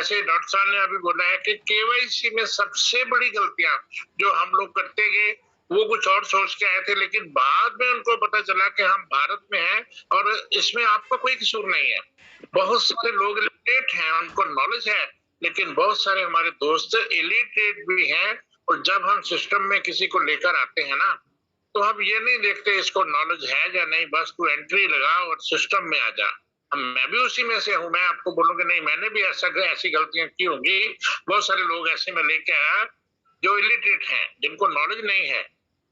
जैसे डॉक्टर साहब ने अभी बोला है कि केवाईसी में सबसे बड़ी गलतियां जो हम लोग करते गए, वो कुछ और सोच के आए थे, लेकिन बाद में उनको पता चला कि हम भारत में हैं और इसमें आपका कोई कसूर नहीं है। बहुत सारे लोग इलिटरेट हैं, उनको नॉलेज है, लेकिन बहुत सारे हमारे दोस्त इलिटरेट भी हैं, और जब हम सिस्टम में किसी को लेकर आते हैं ना, तो हम ये नहीं देखते इसको नॉलेज है या नहीं, बस तू एंट्री लगा और सिस्टम में आ जा। मैं भी उसी में से हूँ, मैं आपको बोलूंगा नहीं, मैंने भी ऐसी गलतियां की होंगी। बहुत सारे लोग ऐसे में लेके आया जो इलिटरेट हैं, जिनको नॉलेज नहीं है।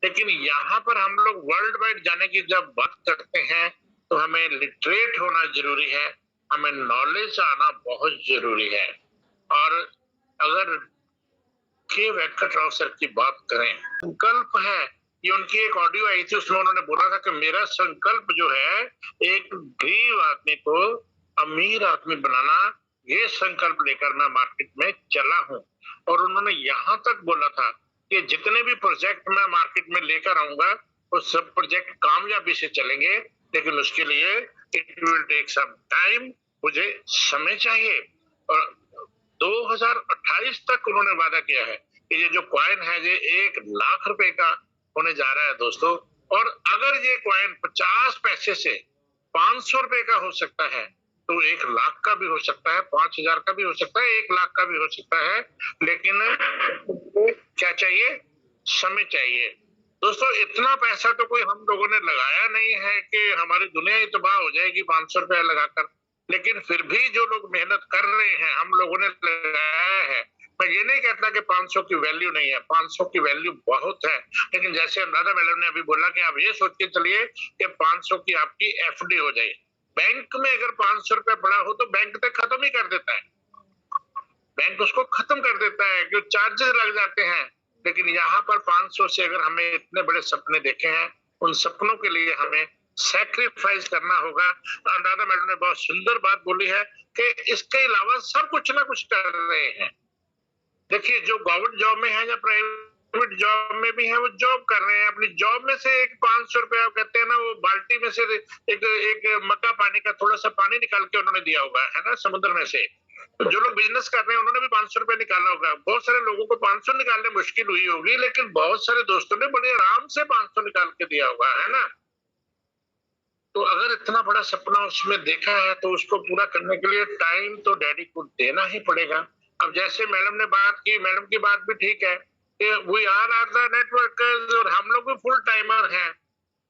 लेकिन यहाँ पर हम लोग वर्ल्ड वाइड जाने की जब बात करते हैं, तो हमें लिटरेट होना जरूरी है, हमें नॉलेज आना बहुत जरूरी है। और अगर के वेंकटराव सर की बात करें, संकल्प है, ये उनकी एक ऑडियो आई थी, उसमें उन्होंने बोला था कि मेरा संकल्प जो है एक गरीब आदमी को अमीर आदमी बनाना, ये संकल्प लेकर मैं मार्केट में चला हूं। और उन्होंने यहाँ तक बोला था कि जितने भी प्रोजेक्ट मैं मार्केट में लेकर आऊंगा, वो सब प्रोजेक्ट कामयाबी से चलेंगे, लेकिन उसके लिए it will take some time, मुझे समय चाहिए। और 2028 तक उन्होंने वादा किया है कि ये जो कॉइन है ये 1 लाख रुपए का होने जा रहा है दोस्तों। और अगर ये कॉइन 50 पैसे से 500 रुपए का हो सकता है, तो 1 लाख का भी हो सकता है, 5000 का भी हो सकता है, 1 लाख का भी हो सकता है। लेकिन क्या चाहिए? समय चाहिए दोस्तों। इतना पैसा तो कोई हम लोगों ने लगाया नहीं है कि हमारी दुनिया ही तबाह हो जाएगी 500 रुपया लगाकर। लेकिन फिर भी जो लोग मेहनत कर रहे हैं, हम लोगों ने लगाया है। मैं ये नहीं कहता कि 500 की वैल्यू नहीं है, 500 की वैल्यू बहुत है। लेकिन जैसे अनुराधा मैडम ने अभी बोला कि आप ये सोच के चलिए कि 500 की आपकी एफडी हो जाए। बैंक में अगर 500 रुपया पड़ा हो तो बैंक तक खत्म ही कर देता है, बैंक उसको खत्म कर देता है, क्यों चार्जेस लग जाते हैं। लेकिन यहाँ पर 500 से अगर हमें इतने बड़े सपने देखे हैं, उन सपनों के लिए हमें सैक्रिफाइस करना होगा। अनुराधा मैडम ने बहुत सुंदर बात बोली है कि इसके अलावा सब कुछ ना कुछ कर रहे हैं। देखिए, जो गवर्नमेंट जॉब में है या प्राइवेट जॉब में भी है, वो जॉब कर रहे हैं। अपनी जॉब में से एक 500 रुपया कहते हैं ना, वो बाल्टी में से एक मग्गा पानी का थोड़ा सा पानी निकाल के उन्होंने दिया होगा, है ना, समुद्र में से। तो जो लोग बिजनेस कर रहे हैं उन्होंने भी 500 रुपया निकाला होगा। बहुत सारे लोगों को 500 निकालने मुश्किल हुई होगी, लेकिन बहुत सारे दोस्तों ने बड़े आराम से 500 निकाल के दिया होगा, है ना। तो अगर इतना बड़ा सपना उसमें देखा है, तो उसको पूरा करने के लिए टाइम तो डैडी को देना ही पड़ेगा। अब जैसे मैडम ने बात की, मैडम की बात भी ठीक है कि वी आर द नेटवर्कर्स, और हम लोग भी फुल टाइमर हैं,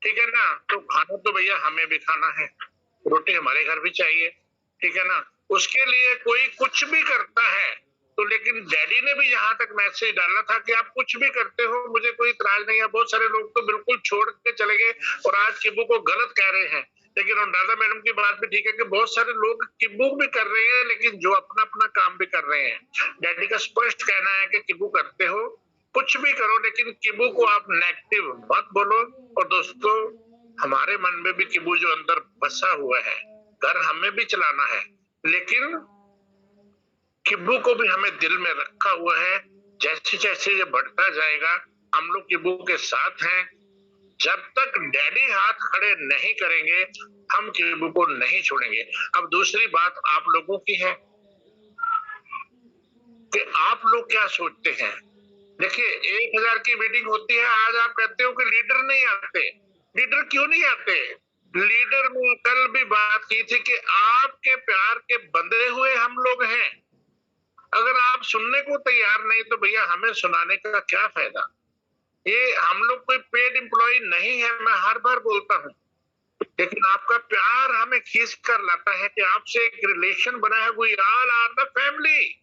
ठीक है ना। तो खाना तो भैया हमें भी खाना है, रोटी हमारे घर भी चाहिए, ठीक है ना। उसके लिए कोई कुछ भी करता है, तो लेकिन डैडी ने भी यहाँ तक मैसेज डाला था कि आप कुछ भी करते हो, मुझे कोई इतराज नहीं है। बहुत सारे लोग तो बिल्कुल छोड़ के चले गए और आज किब्बू को गलत कह रहे हैं। लेकिन अनुराधा मैडम की बात भी ठीक है कि बहुत सारे लोग किब्बू भी कर रहे हैं, लेकिन जो अपना अपना काम भी कर रहे हैं। डैडी का स्पष्ट कहना है कि किब्बू करते हो, कुछ भी करो, लेकिन किब्बू को आप नेगेटिव मत बोलो। और दोस्तों, हमारे मन में भी किब्बू जो अंदर बसा हुआ है, घर हमें भी चलाना है, लेकिन किब्बू को भी हमें दिल में रखा हुआ है। जैसे जैसे ये बढ़ता जाएगा, हम लोग किब्बू के साथ हैं। जब तक डैडी हाथ खड़े नहीं करेंगे, हम किब्बू को नहीं छोड़ेंगे। अब दूसरी बात आप लोगों की है कि आप लोग क्या सोचते हैं। देखिए, 1000 की मीटिंग होती है, आज आप कहते हो कि लीडर नहीं आते। लीडर क्यों नहीं आते? लीडर में कल भी बात की थी कि आपके प्यार के बंधे हुए हम लोग हैं। अगर आप सुनने को तैयार नहीं, तो भैया हमें सुनाने का क्या फायदा। ये हम लोग कोई पेड एम्प्लॉय नहीं है, मैं हर बार बोलता हूँ, लेकिन आपका प्यार हमें खींच कर लाता है कि आपसे एक रिलेशन बना है। We all are the family.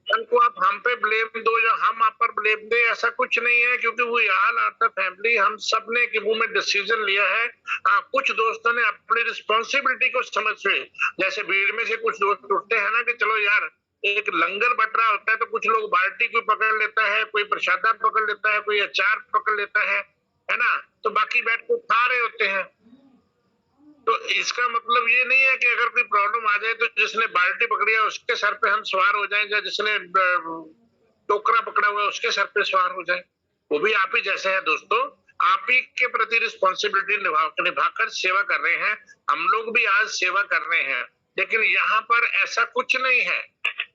कल को आप हम पे ब्लेम दो या हम आप पर ब्लेम दे, ऐसा कुछ नहीं है, क्योंकि we all are the family. हम सब ने किब्बू में डिसीजन लिया है। कुछ दोस्तों ने अपनी रिस्पॉन्सिबिलिटी को समझ हुए, जैसे भीड़ में से कुछ दोस्त उठते हैं ना कि चलो यार, एक लंगर बट रहा होता है तो कुछ लोग बाल्टी को पकड़ लेता है, कोई प्रसादा पकड़ लेता है, कोई अचार पकड़ लेता है ना, तो बाकी बैठ के खा रहे होते हैं। तो इसका मतलब ये नहीं है कि अगर कोई प्रॉब्लम आ जाए तो जिसने बाल्टी पकड़ी है उसके सर पे हम सवार हो जाएं, या जिसने टोकरा पकड़ा हुआ है उसके सर पे सवार हो जाए। वो भी आप ही जैसे हैं दोस्तों, आप ही के प्रति रिस्पॉन्सिबिलिटी निभाकर सेवा कर रहे हैं। हम लोग भी आज सेवा कर रहे हैं। लेकिन यहाँ पर ऐसा कुछ नहीं है,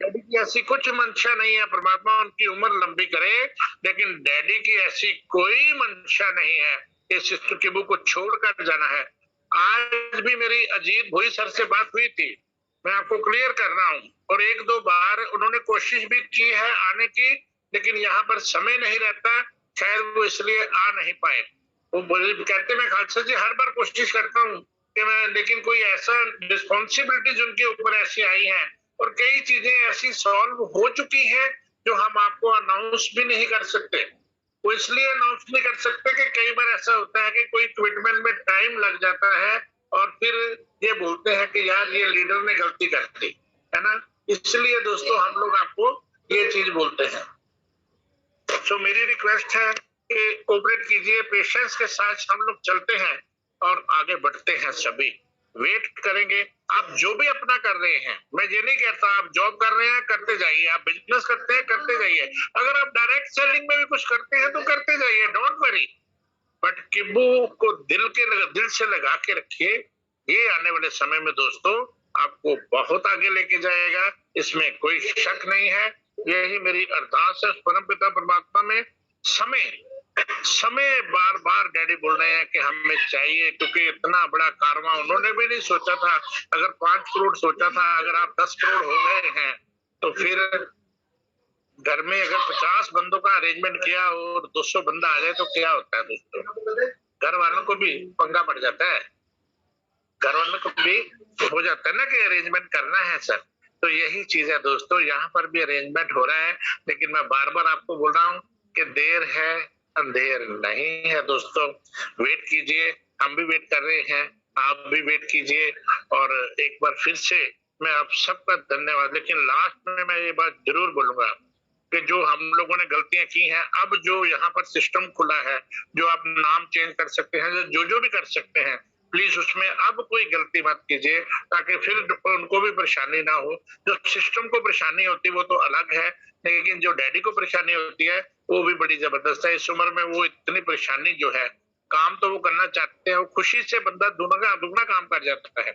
डैडी की ऐसी कुछ मंशा नहीं है, परमात्मा उनकी उम्र लंबी करे, लेकिन डैडी की ऐसी कोई मंशा नहीं है कि सिस्टर किबू को छोड़कर जाना है। आज भी मेरी अजीत भोई सर से बात हुई थी, मैं आपको क्लियर कर रहा हूँ, और एक दो बार उन्होंने कोशिश भी की है आने की, लेकिन यहाँ पर समय नहीं रहता, शायद वो इसलिए आ नहीं पाए। वो बोले, कहते मैं खालसा जी हर बार कोशिश करता हूँ कि मैं, लेकिन कोई ऐसा रिस्पॉन्सिबिलिटीज उनके ऊपर ऐसी आई है और कई चीजें ऐसी सॉल्व हो चुकी हैं जो हम आपको अनाउंस भी नहीं कर सकते। वो इसलिए अनाउंस नहीं कर सकते कि कई बार ऐसा होता है कि कोई ट्रीटमेंट में टाइम लग जाता है और फिर ये बोलते हैं कि यार ये लीडर ने गलती कर दी, है ना। इसलिए दोस्तों हम लोग आपको ये चीज बोलते हैं। सो मेरी रिक्वेस्ट है कि कोऑपरेट कीजिए, पेशेंस के साथ हम लोग चलते हैं और आगे बढ़ते हैं, सभी वेट करेंगे। आप जो भी अपना कर रहे हैं, मैं ये नहीं कहता आप जॉब कर रहे हैं करते जाइए, आप बिजनेस करते हैं करते जाइए, अगर आप डायरेक्ट सेलिंग में भी कुछ करते हैं तो करते जाइए, डोंट वरी, बट किबू को दिल से लगा के रखिए। ये आने वाले समय में दोस्तों आपको बहुत आगे लेके जाएगा, इसमें कोई शक नहीं है। यही मेरी अरदास है परम पिता परमात्मा में। समय समय बार बार डैडी बोल रहे हैं कि हमें चाहिए, क्योंकि इतना बड़ा कारवां उन्होंने भी नहीं सोचा था। अगर 5 करोड़ सोचा था, अगर आप 10 करोड़ हो गए हैं तो फिर घर में अगर 50 बंदों का अरेंजमेंट किया और 200 बंदा आ जाए तो क्या होता है दोस्तों, घर वालों को भी पंगा पड़ जाता है, घर वालों को भी हो जाता है ना कि अरेंजमेंट करना है सर। तो यही चीज है दोस्तों, यहाँ पर भी अरेंजमेंट हो रहा है, लेकिन मैं बार बार आपको बोल रहा हूँ कि देर है अंधेर नहीं है दोस्तों, वेट कीजिए, हम भी वेट कर रहे हैं, आप भी वेट कीजिए। और एक बार फिर से मैं आप सबका धन्यवाद। लेकिन लास्ट में मैं ये बात जरूर बोलूंगा कि जो हम लोगों ने गलतियां की हैं, अब जो यहाँ पर सिस्टम खुला है, जो आप नाम चेंज कर सकते हैं, जो भी कर सकते हैं, प्लीज उसमें अब कोई गलती मत कीजिए, ताकि फिर उनको भी परेशानी ना हो। जो सिस्टम को परेशानी होती है वो तो अलग है, लेकिन जो डैडी को परेशानी होती है वो भी बड़ी जबरदस्त है। इस उम्र में वो इतनी परेशानी जो है, काम तो वो करना चाहते हैं, वो खुशी से बंदा दुगना काम कर जाता है,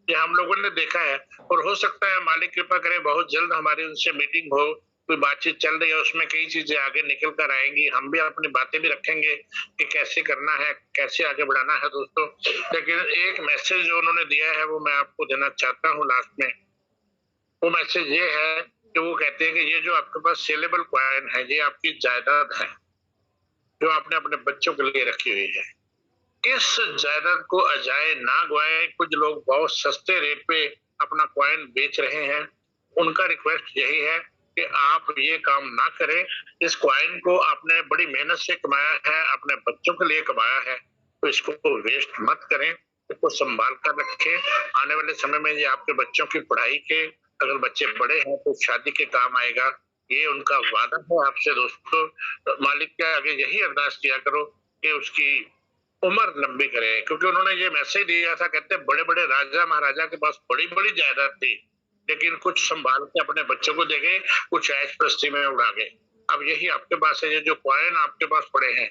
ये हम लोगों ने देखा है। और हो सकता है मालिक कृपा करे बहुत जल्द हमारी उनसे मीटिंग हो, कोई बातचीत चल रही है, उसमें कई चीजें आगे निकल कर आएंगी, हम भी अपनी बातें भी रखेंगे कि कैसे करना है, कैसे आगे बढ़ाना है दोस्तों। लेकिन एक मैसेज जो उन्होंने दिया है वो मैं आपको देना चाहता हूँ लास्ट में। वो मैसेज ये है कि वो कहते हैं कि ये जो आपके पास सेलेबल कॉइन है, ये आपकी जायदाद है जो आपने अपने बच्चों के लिए रखी हुई है। इस जायदाद को अजाए ना गवाए। कुछ लोग बहुत सस्ते रेट पे अपना कॉइन बेच रहे हैं, उनका रिक्वेस्ट यही है कि आप ये काम ना करें। इस कॉइन को आपने बड़ी मेहनत से कमाया है, अपने बच्चों के लिए कमाया है, तो इसको वेस्ट मत करें, इसको संभाल कर रखें। आने वाले समय में ये आपके बच्चों की पढ़ाई के, अगर बच्चे बड़े हैं तो शादी के काम आएगा। ये उनका वादा है आपसे दोस्तों। तो मालिक के आगे यही अरदास किया करो कि उसकी उम्र लंबी करे, क्योंकि उन्होंने ये मैसेज दिया था, कहते बड़े बड़े राजा महाराजा के पास बड़ी बड़ी जायदाद थी, लेकिन कुछ संभाल के अपने बच्चों को दे गए, कुछ ऐश प्रस्ती में उड़ा गए। अब यही आपके पास है, ये जो कॉइन आपके पास पड़े हैं,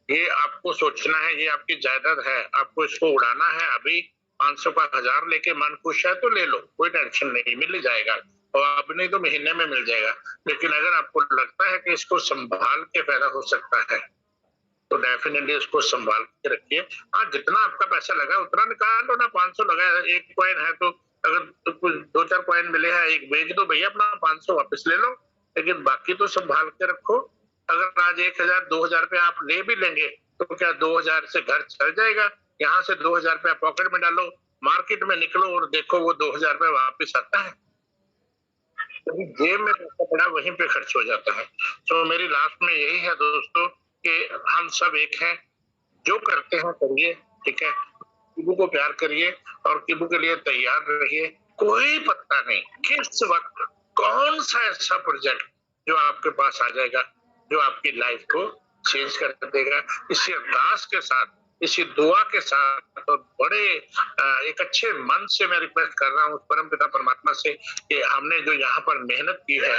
ये आपको सोचना है, ये आपकी जायदाद है, आपको इसको उड़ाना है। अभी 500 का 1000 लेके मन खुश है तो ले लो, कोई टेंशन नहीं, मिल जाएगा, और अब नहीं तो महीने में मिल जाएगा। लेकिन अगर आपको लगता है कि इसको संभाल के फायदा हो सकता है तो डेफिनेटली इसको संभाल के रखिए। हाँ, जितना आपका पैसा लगा उतना निकाल लो ना, 500 लगा है, एक कॉइन है तो अगर तो कुछ 2-4 कॉइन मिले हैं, एक बेच दो भैया, अपना 500 वापस ले लो, लेकिन बाकी तो संभाल के रखो। अगर आज 1000-2000 रुपया आप ले भी लेंगे तो क्या 2000 से घर चल जाएगा? यहाँ से 2000 रुपया पॉकेट में डालो, मार्केट में निकलो और देखो वो 2000 रुपया वापिस आता है, जेब में पैसा पड़ा वहीं पे खर्च हो जाता है। तो मेरी लास्ट में यही है दोस्तों कि हम सब एक हैं, जो करते हैं करिए, ठीक है, किबू को प्यार करिए और किबू के लिए तैयार रहिए। कोई पता नहीं किस वक्त कौन सा ऐसा प्रोजेक्ट जो आपके पास आ जाएगा जो आपकी लाइफ को चेंज कर देगा। इसी अरदास के साथ, इसी दुआ के साथ और बड़े एक अच्छे मन से मैं रिक्वेस्ट कर रहा हूँ परम पिता परमात्मा से कि हमने जो यहाँ पर मेहनत की है,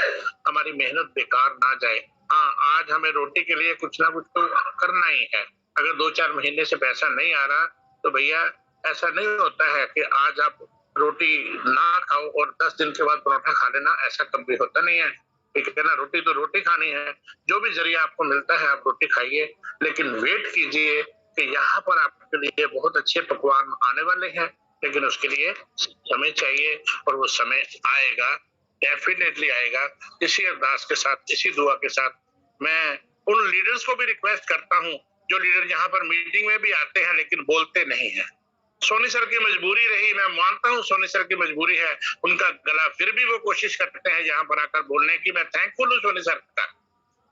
हमारी मेहनत बेकार ना जाए। हाँ, आज हमें रोटी के लिए कुछ ना कुछ तो करना ही है। अगर 2-4 महीने से पैसा नहीं आ रहा तो भैया ऐसा नहीं होता है कि आज आप रोटी ना खाओ और 10 दिन के बाद परोठा खा लेना, ऐसा कभी होता नहीं है। ठीक है ना? रोटी तो रोटी खानी है, जो भी ज़रिया आपको मिलता है आप रोटी खाइए, लेकिन वेट कीजिए कि यहाँ पर आपके लिए बहुत अच्छे पकवान आने वाले हैं, लेकिन उसके लिए समय चाहिए और वो समय आएगा, डेफ़िनेटली आएगा। इसी अरदास के साथ, इसी दुआ के साथ मैं उन लीडर्स को भी रिक्वेस्ट करता हूँ, जो लीडर यहाँ पर मीटिंग में भी आते हैं लेकिन बोलते नहीं हैं। सोनी सर की मजबूरी रही, मैं मानता हूँ सोनी सर की मजबूरी है, उनका गला फिर भी वो कोशिश करते हैं यहाँ पर आकर बोलने की, मैं थैंकफुल हूँ सोनी सर का।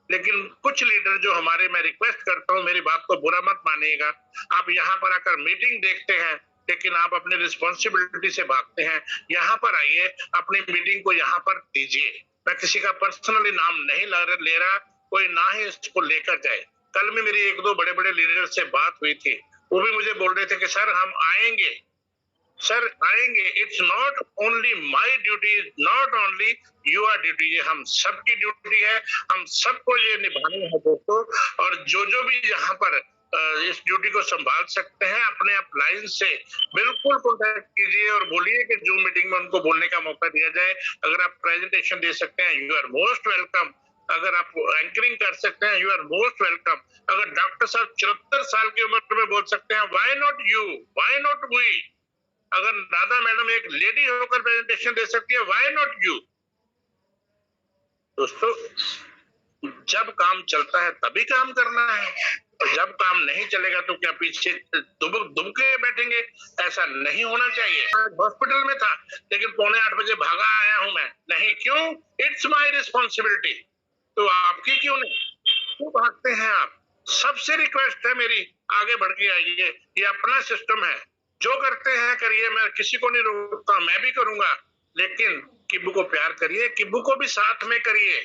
लेकिन कुछ लीडर जो हमारे, मैं रिक्वेस्ट करता हूँ, मेरी बात को बुरा मत मानिएगा, आप यहाँ पर आकर मीटिंग देखते हैं, लेकिन आप अपनी रिस्पॉन्सिबिलिटी से भागते हैं। यहाँ पर आइए, अपनी मीटिंग को यहाँ पर दीजिए। मैं किसी का पर्सनली नाम नहीं ले रहा, कोई ना ही इसको लेकर जाए। कल में मेरी 1-2 बड़े-बड़े लीडर से बात हुई थी, वो भी मुझे बोल रहे थे कि सर हम आएंगे, सर आएंगे। It's not only my duty, not only your duty, ये हम सबकी ड्यूटी है, हम सबको ये निभानी है दोस्तों। और जो जो भी यहाँ पर इस ड्यूटी को संभाल सकते हैं, अपने आप लाइन से बिल्कुल कॉन्टेक्ट कीजिए और बोलिए कि जूम मीटिंग में उनको बोलने का मौका दिया जाए। अगर आप प्रेजेंटेशन दे सकते हैं, यू आर मोस्ट वेलकम। अगर आप एंकरिंग कर सकते हैं, यू आर मोस्ट वेलकम। अगर डॉक्टर साहब 74 साल की उम्र में बोल सकते हैं, why not you, why not we. अगर राधा मैडम एक लेडी होकर प्रेजेंटेशन दे सकती है, व्हाई नॉट यू। दोस्तों, जब काम चलता है तभी काम करना है, और जब काम नहीं चलेगा तो क्या पीछे दुबके बैठेंगे? ऐसा नहीं होना चाहिए। हॉस्पिटल में था, लेकिन 7:45 बजे भागा आया हूं मैं। नहीं, क्यों? It's my responsibility. तो आपकी क्यों नहीं? क्यों भागते हैं आप? सबसे रिक्वेस्ट है मेरी, आगे बढ़ के आइए, ये अपना सिस्टम है, जो करते हैं करिए, मैं किसी को नहीं रोकता, मैं भी करूंगा, लेकिन किब्बू को प्यार करिए, किब्बू को भी साथ में करिए।